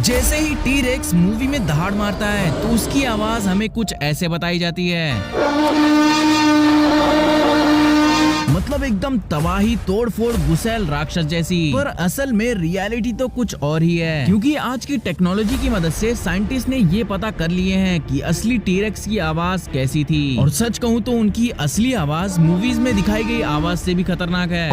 जैसे ही T-rex movie में दहाड़ मारता है तो उसकी आवाज हमें कुछ ऐसे बताई जाती है, मतलब एकदम तबाही तोड़फोड़ गुस्सैल राक्षस जैसी। पर असल में रियलिटी तो कुछ और ही है, क्योंकि आज की टेक्नोलॉजी की मदद से साइंटिस्ट ने ये पता कर लिए हैं कि असली टी-रेक्स की आवाज कैसी थी। और सच कहूँ तो उनकी असली आवाज मूवीज में दिखाई गई आवाज से भी खतरनाक है।